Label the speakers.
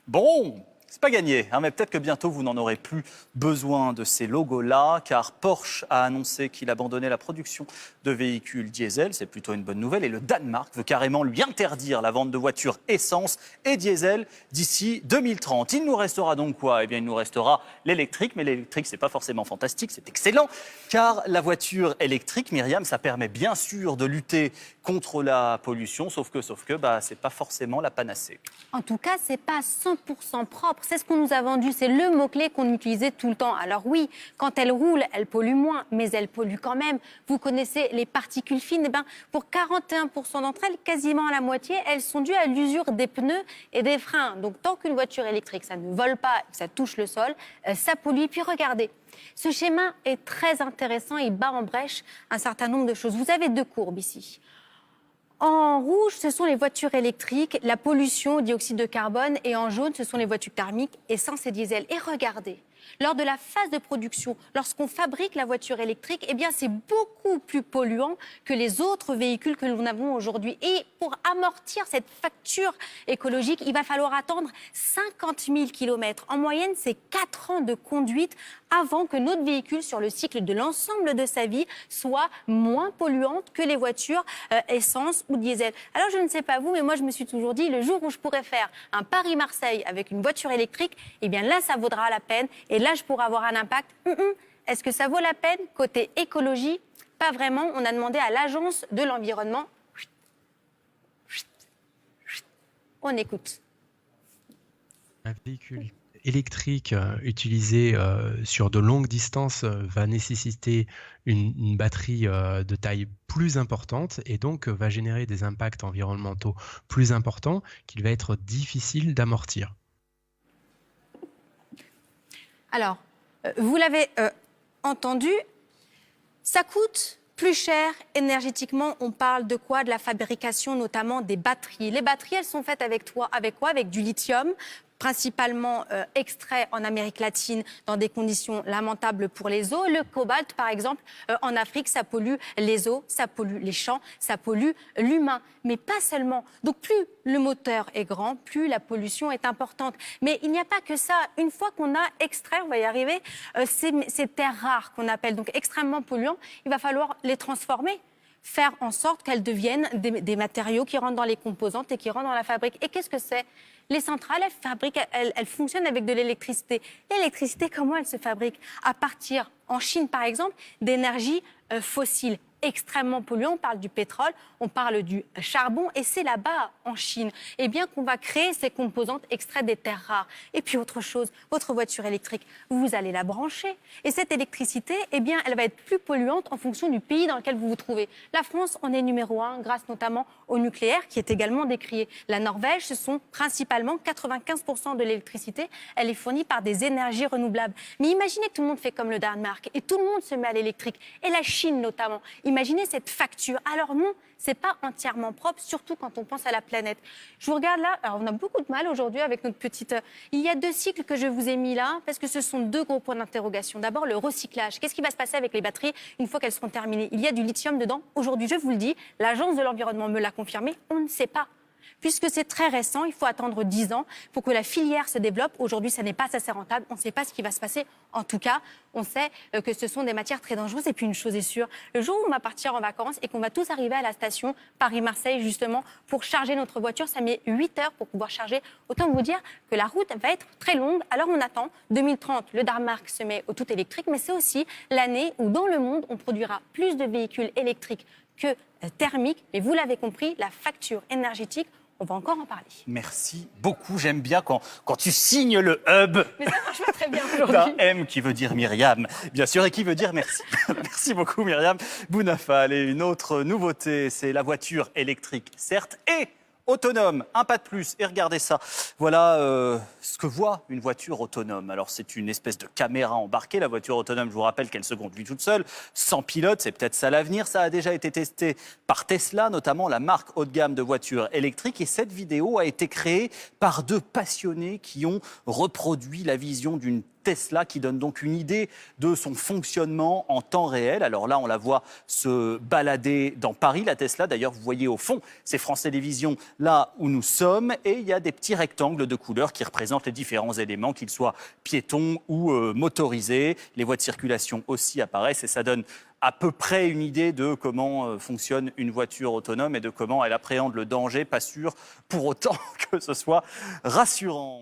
Speaker 1: Bon, c'est pas gagné, hein, mais peut-être que bientôt vous n'en aurez plus besoin de ces logos-là, car Porsche a annoncé qu'il abandonnait la production de véhicules diesel. C'est plutôt une bonne nouvelle. Et le Danemark veut carrément lui interdire la vente de voitures essence et diesel d'ici 2030. Il nous restera donc quoi? Eh bien, il nous restera l'électrique. Mais l'électrique, c'est pas forcément fantastique, c'est excellent, car la voiture électrique, Myriam, ça permet bien sûr de lutter contre la pollution, sauf que c'est pas forcément la panacée.
Speaker 2: En tout cas, c'est pas 100% propre. C'est ce qu'on nous a vendu. C'est le mot-clé qu'on utilisait tout le temps. Alors oui, quand elle roule, elle pollue moins, mais elle pollue quand même. Vous connaissez les particules fines. Eh bien, pour 41% d'entre elles, quasiment la moitié, elles sont dues à l'usure des pneus et des freins. Donc tant qu'une voiture électrique, ça ne vole pas, ça touche le sol, ça pollue. Puis regardez, ce schéma est très intéressant. Il bat en brèche un certain nombre de choses. Vous avez deux courbes ici. En rouge, ce sont les voitures électriques, la pollution au dioxyde de carbone. Et en jaune, ce sont les voitures thermiques, essence et diesel. Et regardez, lors de la phase de production, lorsqu'on fabrique la voiture électrique, eh bien, c'est beaucoup plus polluant que les autres véhicules que nous avons aujourd'hui. Et pour amortir cette facture écologique, il va falloir attendre 50 000 km. En moyenne, c'est 4 ans de conduite avant que notre véhicule, sur le cycle de l'ensemble de sa vie, soit moins polluante que les voitures essence ou diesel. Alors, je ne sais pas vous, mais moi, je me suis toujours dit, le jour où je pourrais faire un Paris-Marseille avec une voiture électrique, eh bien là, ça vaudra la peine. Et là, je pourrais avoir un impact. Est-ce que ça vaut la peine? Côté écologie, pas vraiment. On a demandé à l'Agence de l'environnement. On écoute.
Speaker 3: Un véhicule électrique utilisé sur de longues distances va nécessiter une batterie de taille plus importante et donc va générer des impacts environnementaux plus importants qu'il va être difficile d'amortir.
Speaker 2: Alors, vous l'avez entendu, ça coûte plus cher énergétiquement. On parle de quoi? De la fabrication notamment des batteries. Les batteries, elles sont faites avec quoi? Avec du lithium, principalement extrait en Amérique latine dans des conditions lamentables pour les eaux. Le cobalt, par exemple, en Afrique, ça pollue les eaux, ça pollue les champs, ça pollue l'humain. Mais pas seulement. Donc plus le moteur est grand, plus la pollution est importante. Mais il n'y a pas que ça. Une fois qu'on a extrait, on va y arriver, ces terres rares qu'on appelle donc extrêmement polluantes, il va falloir les transformer, faire en sorte qu'elles deviennent des matériaux qui rentrent dans les composantes et qui rentrent dans la fabrique. Et qu'est-ce que c'est? Les centrales, elles fonctionnent avec de l'électricité. L'électricité, comment elle se fabrique? À partir, en Chine par exemple, d'énergies fossiles extrêmement polluantes. On parle du pétrole, on parle du charbon, et c'est là-bas, en Chine, eh bien, qu'on va créer ces composantes extraites des terres rares. Et puis autre chose, votre voiture électrique, vous allez la brancher. Et cette électricité, eh bien, elle va être plus polluante en fonction du pays dans lequel vous vous trouvez. La France, on est numéro 1, grâce notamment au nucléaire, qui est également décrié. La Norvège, ce sont principalement 95% de l'électricité. Elle est fournie par des énergies renouvelables. Mais imaginez que tout le monde fait comme le Danemark, et tout le monde se met à l'électrique. Et la Chine, notamment. Imaginez cette facture. Alors non, c'est pas entièrement propre, surtout quand on pense à la planète. Je vous regarde là, alors on a beaucoup de mal aujourd'hui avec notre petite... Il y a 2 cycles que je vous ai mis là, parce que ce sont 2 gros points d'interrogation. D'abord, le recyclage. Qu'est-ce qui va se passer avec les batteries une fois qu'elles seront terminées? Il y a du lithium dedans. Aujourd'hui, je vous le dis, l'Agence de l'environnement me l'a confirmé, on ne sait pas. Puisque c'est très récent, il faut attendre 10 ans pour que la filière se développe. Aujourd'hui, ça n'est pas assez rentable. On ne sait pas ce qui va se passer. En tout cas, on sait que ce sont des matières très dangereuses. Et puis une chose est sûre, le jour où on va partir en vacances et qu'on va tous arriver à la station Paris-Marseille, justement, pour charger notre voiture, ça met 8 heures pour pouvoir charger. Autant vous dire que la route va être très longue. Alors on attend 2030, le Danemark se met au tout électrique, mais c'est aussi l'année où dans le monde, on produira plus de véhicules électriques que thermiques. Mais vous l'avez compris, la facture énergétique, on va encore en parler.
Speaker 1: Merci beaucoup. J'aime bien quand tu signes le hub.
Speaker 2: Mais ça marche pas très bien aujourd'hui.
Speaker 1: D'un M qui veut dire Myriam, bien sûr, et qui veut dire merci. Merci beaucoup, Myriam Bounafal. Et une autre nouveauté, c'est la voiture électrique, certes, et autonome. Un pas de plus. Et regardez ça. Voilà ce que voit une voiture autonome. Alors, c'est une espèce de caméra embarquée. La voiture autonome, je vous rappelle qu'elle se conduit toute seule, sans pilote. C'est peut-être ça l'avenir. Ça a déjà été testé par Tesla, notamment la marque haut de gamme de voitures électriques. Et cette vidéo a été créée par 2 passionnés qui ont reproduit la vision d'une Tesla qui donne donc une idée de son fonctionnement en temps réel. Alors là, on la voit se balader dans Paris, la Tesla. D'ailleurs, vous voyez au fond, c'est France Télévisions, là où nous sommes. Et il y a des petits rectangles de couleurs qui représentent les différents éléments, qu'ils soient piétons ou motorisés. Les voies de circulation aussi apparaissent et ça donne à peu près une idée de comment fonctionne une voiture autonome et de comment elle appréhende le danger. Pas sûr pour autant que ce soit rassurant.